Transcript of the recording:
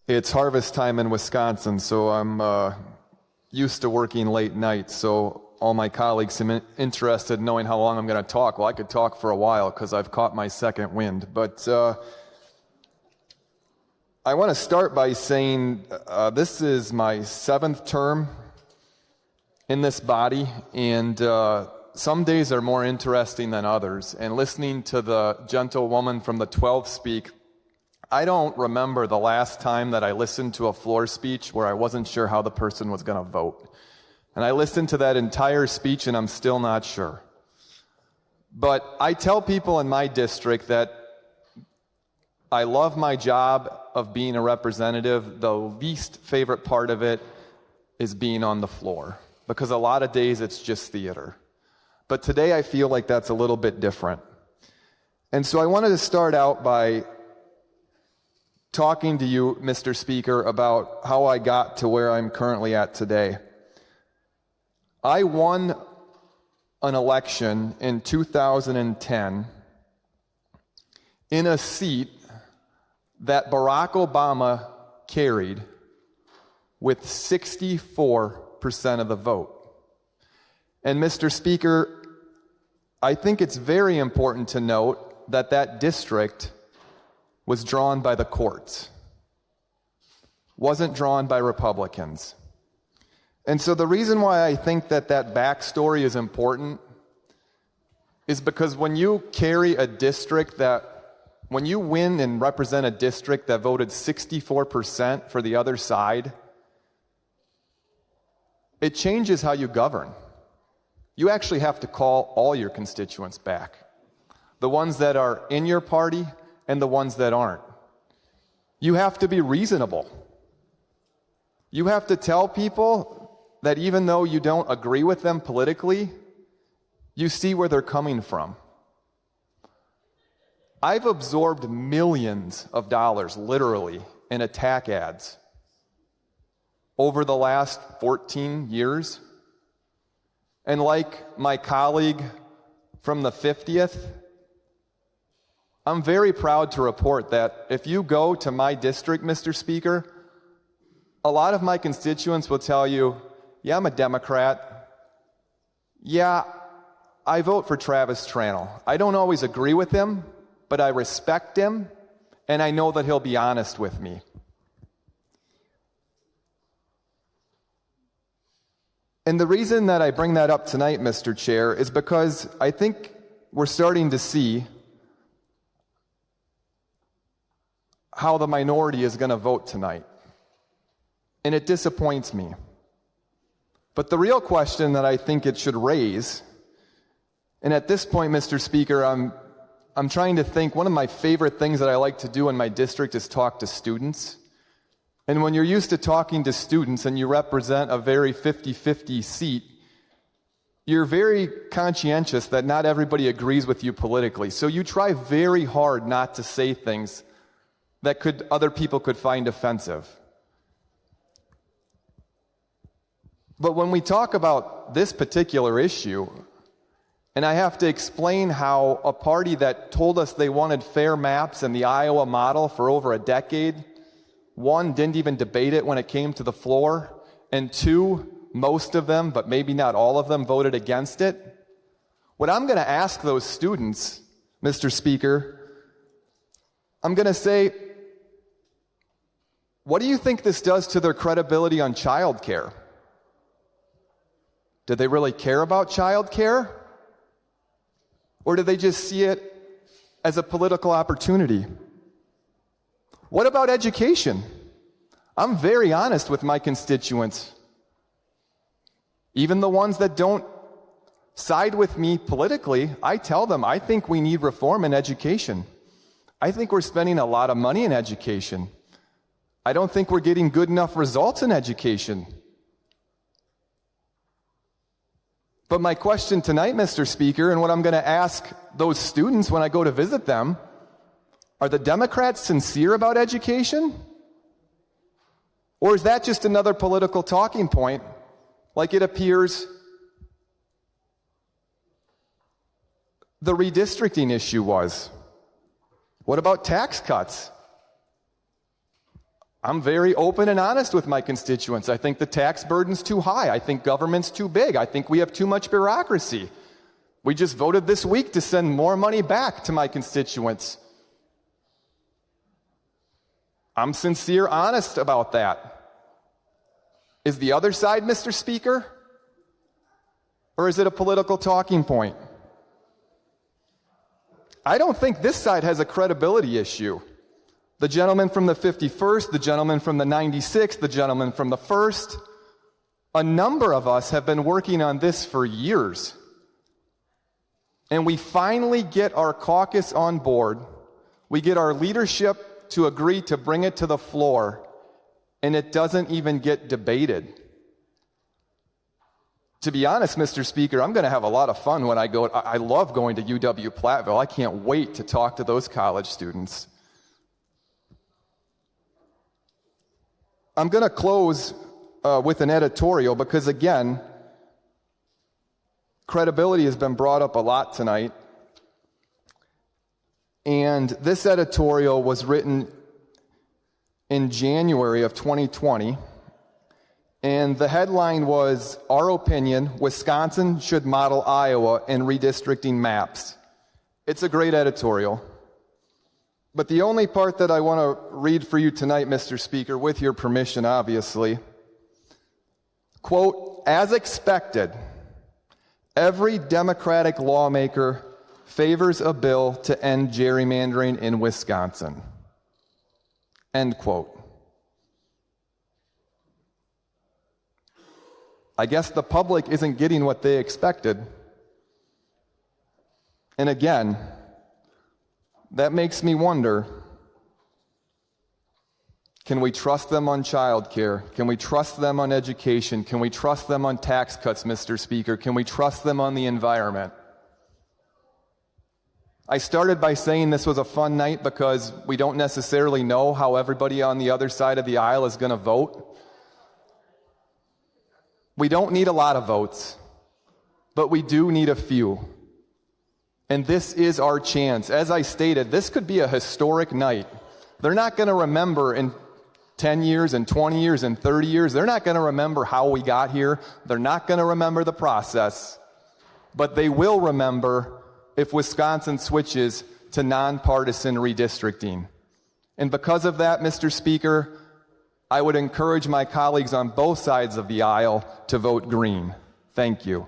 It's harvest time in Wisconsin, so I'm used to working late nights, so all my colleagues seem interested in knowing how long I'm going to talk. Well, I could talk for a while because I've caught my second wind, but I want to start by saying this is my 7th term in this body, and some days are more interesting than others. And listening to the gentlewoman from the 12th speak, I don't remember the last time that I listened to a floor speech where I wasn't sure how the person was going to vote. And I listened to that entire speech and I'm still not sure. But I tell people in my district that I love my job of being a representative. The least favorite part of it is being on the floor, because a lot of days it's just theater. But today I feel like that's a little bit different. And so I wanted to start out by talking to you, Mr. Speaker, about how I got to where I'm currently at today. I won an election in 2010 in a seat that Barack Obama carried with 64% of the vote. And Mr. Speaker, I think it's very important to note that that district was drawn by the courts, wasn't drawn by Republicans. And so the reason why I think that that backstory is important is because when you carry a district when you win and represent a district that voted 64% for the other side, it changes how you govern. You actually have to call all your constituents back, the ones that are in your party and the ones that aren't. You have to be reasonable. You have to tell people that even though you don't agree with them politically, you see where they're coming from. I've absorbed millions of dollars, literally, in attack ads over the last 14 years. And like my colleague from the 50th, I'm very proud to report that if you go to my district, Mr. Speaker, a lot of my constituents will tell you, yeah, I'm a Democrat. Yeah, I vote for Travis Tranel. I don't always agree with him, but I respect him, and I know that he'll be honest with me. And the reason that I bring that up tonight, Mr. Chair, is because I think we're starting to see how the minority is going to vote tonight. And it disappoints me. But the real question that I think it should raise, and at this point, Mr. Speaker, I'm trying to think, one of my favorite things that I like to do in my district is talk to students. And when you're used to talking to students and you represent a very 50-50 seat, you're very conscientious that not everybody agrees with you politically. So you try very hard not to say things that other people could find offensive. But when we talk about this particular issue, and I have to explain how a party that told us they wanted fair maps and the Iowa model for over a decade, one, didn't even debate it when it came to the floor, and two, most of them, but maybe not all of them, voted against it. What I'm going to ask those students, Mr. Speaker, I'm going to say, what do you think this does to their credibility on child care? Do they really care about child care? Or do they just see it as a political opportunity? What about education? I'm very honest with my constituents. Even the ones that don't side with me politically, I tell them I think we need reform in education. I think we're spending a lot of money in education. I don't think we're getting good enough results in education. But my question tonight, Mr. Speaker, and what I'm going to ask those students when I go to visit them, are the Democrats sincere about education? Or is that just another political talking point, like it appears the redistricting issue was? What about tax cuts? I'm very open and honest with my constituents. I think the tax burden's too high. I think government's too big. I think we have too much bureaucracy. We just voted this week to send more money back to my constituents. I'm sincere, honest about that. Is the other side, Mr. Speaker? Or is it a political talking point? I don't think this side has a credibility issue. The gentleman from the 51st, the gentleman from the 96th, the gentleman from the 1st, a number of us have been working on this for years. And we finally get our caucus on board. We get our leadership to agree to bring it to the floor, and it doesn't even get debated. To be honest, Mr. Speaker, I'm going to have a lot of fun when I go. I love going to UW-Platteville. I can't wait to talk to those college students. I'm going to close with an editorial because, again, credibility has been brought up a lot tonight. And this editorial was written in January of 2020. And the headline was, "Our Opinion, Wisconsin Should Model Iowa in Redistricting Maps." It's a great editorial. But the only part that I want to read for you tonight, Mr. Speaker, with your permission, obviously, quote, "As expected, every Democratic lawmaker favors a bill to end gerrymandering in Wisconsin." End quote. I guess the public isn't getting what they expected. And again, that makes me wonder, can we trust them on child care? Can we trust them on education? Can we trust them on tax cuts, Mr. Speaker? Can we trust them on the environment? I started by saying this was a fun night because we don't necessarily know how everybody on the other side of the aisle is going to vote. We don't need a lot of votes, but we do need a few. And this is our chance. As I stated, this could be a historic night. They're not going to remember in 10 years and 20 years and 30 years. They're not going to remember how we got here. They're not going to remember the process. But they will remember if Wisconsin switches to nonpartisan redistricting. And because of that, Mr. Speaker, I would encourage my colleagues on both sides of the aisle to vote green. Thank you.